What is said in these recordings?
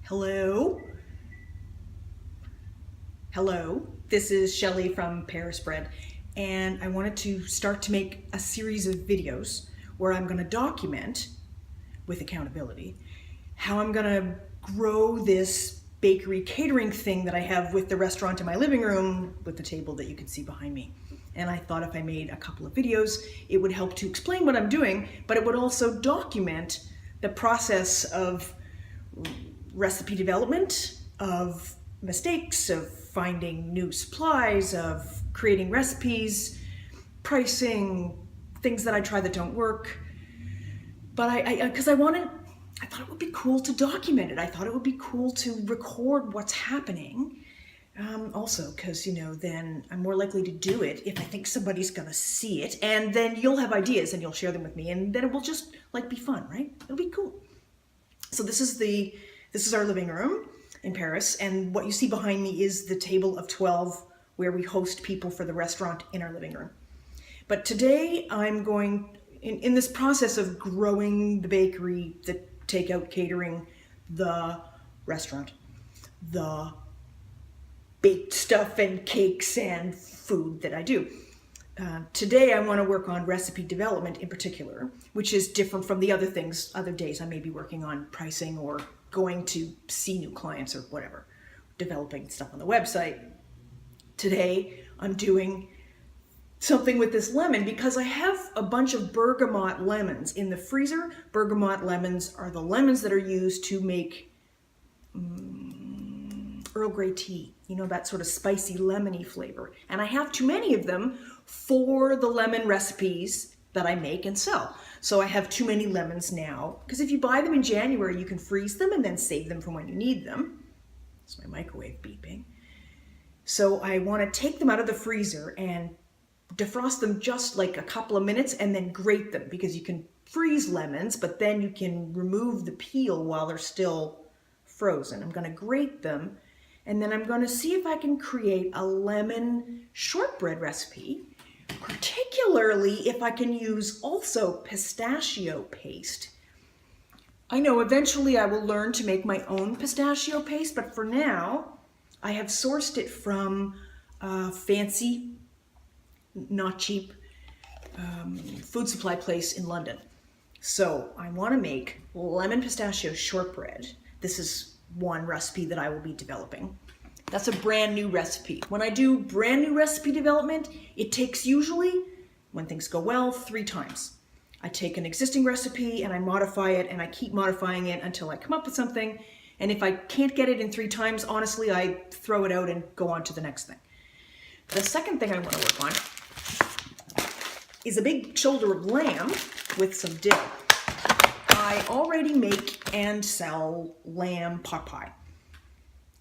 Hello? Hello, this is Shelley from Paris Bread, and I wanted to start to make a series of videos where I'm going to document, with accountability, how I'm going to grow this bakery catering thing that I have with the restaurant in my living room with the table that you can see behind me. And I thought if I made a couple of videos, it would help to explain what I'm doing, but it would also document the process of recipe development, of mistakes, of finding new supplies, of creating recipes, pricing, things that I try that don't work. But I thought it would be cool to document it. I thought it would be cool to record what's happening. Also, because, then I'm more likely to do it if I think somebody's gonna see it, and then you'll have ideas and you'll share them with me, and then it will just be fun, right? It'll be cool. So this is our living room in Paris, and what you see behind me is the table of 12 where we host people for the restaurant in our living room. But today I'm going, in this process of growing the bakery, the takeout catering, the restaurant, the baked stuff and cakes and food that I do. Today I want to work on recipe development in particular, which is different from the other things. Other days I may be working on pricing or going to see new clients or whatever, developing stuff on the website. Today I'm doing something with this lemon because I have a bunch of bergamot lemons in the freezer. Bergamot lemons are the lemons that are used to make Earl Grey tea, that sort of spicy lemony flavor. And I have too many of them for the lemon recipes that I make and sell. So I have too many lemons now, because if you buy them in January, you can freeze them and then save them for when you need them. It's my microwave beeping. So I want to take them out of the freezer and defrost them just like a couple of minutes and then grate them, because you can freeze lemons, but then you can remove the peel while they're still frozen. I'm going to grate them, and then I'm going to see if I can create a lemon shortbread recipe, particularly if I can use also pistachio paste. I know eventually I will learn to make my own pistachio paste, but for now I have sourced it from a fancy, not cheap food supply place in London. So I want to make lemon pistachio shortbread. This is one recipe that I will be developing. That's a brand new recipe. When I do brand new recipe development, it takes usually, when things go well, 3 times. I take an existing recipe and I modify it, and I keep modifying it until I come up with something. And if I can't get it in 3 times, honestly, I throw it out and go on to the next thing. The second thing I want to work on is a big shoulder of lamb with some dill. I already make and sell lamb pot pie,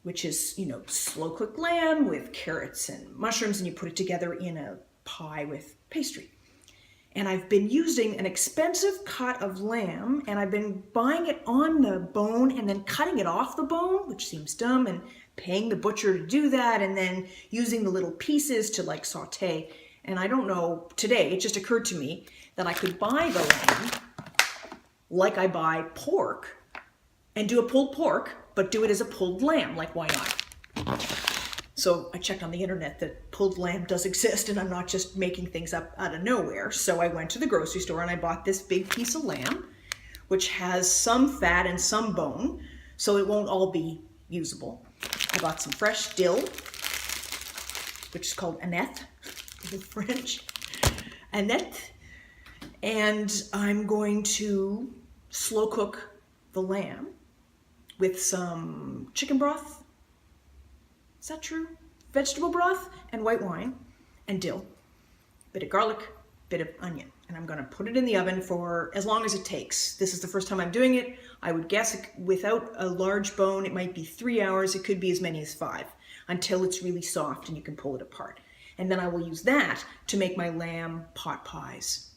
which is, slow cooked lamb with carrots and mushrooms, and you put it together in a pie with pastry. And I've been using an expensive cut of lamb, and I've been buying it on the bone and then cutting it off the bone, which seems dumb, and paying the butcher to do that, and then using the little pieces to saute. And I don't know, today it just occurred to me that I could buy the lamb like I buy pork and do a pulled pork, but do it as a pulled lamb. Why not? So I checked on the internet that pulled lamb does exist, and I'm not just making things up out of nowhere. So I went to the grocery store and I bought this big piece of lamb, which has some fat and some bone, so it won't all be usable. I bought some fresh dill, which is called aneth in French. Aneth. And I'm going to slow cook the lamb with some chicken broth. Is that true? Vegetable broth and white wine and dill, bit of garlic, bit of onion. And I'm going to put it in the oven for as long as it takes. This is the first time I'm doing it. I would guess without a large bone, it might be 3 hours. It could be as many as 5 until it's really soft and you can pull it apart. And then I will use that to make my lamb pot pies.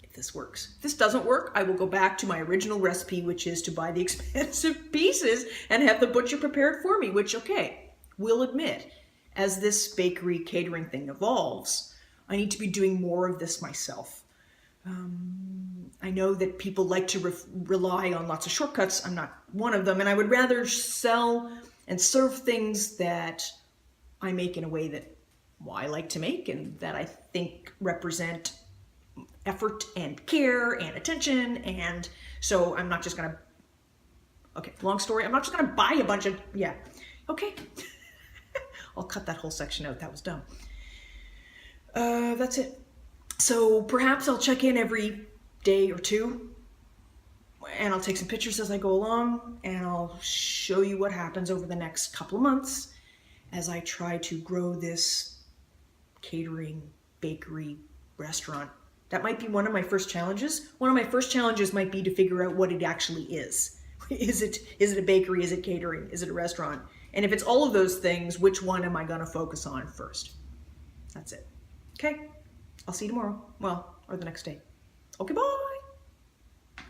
If this works. If this doesn't work, I will go back to my original recipe, which is to buy the expensive pieces and have the butcher prepare it for me, which, okay, we'll admit, as this bakery catering thing evolves, I need to be doing more of this myself. I know that people like to rely on lots of shortcuts. I'm not one of them, and I would rather sell and serve things that I make in a way that I like to make and that I think represent effort and care and attention. And so I'm not just gonna, okay, long story, I'm not just gonna buy a bunch of, yeah, okay. I'll cut that whole section out, that was dumb. That's it. So perhaps I'll check in every day or two, and I'll take some pictures as I go along, and I'll show you what happens over the next couple of months as I try to grow this catering, bakery, restaurant. That might be one of my first challenges. One of my first challenges might be to figure out what it actually is. Is it a bakery? Is it catering? Is it a restaurant? And if it's all of those things, which one am I gonna focus on first? That's it. Okay, I'll see you tomorrow. Well, or the next day. Okay, bye.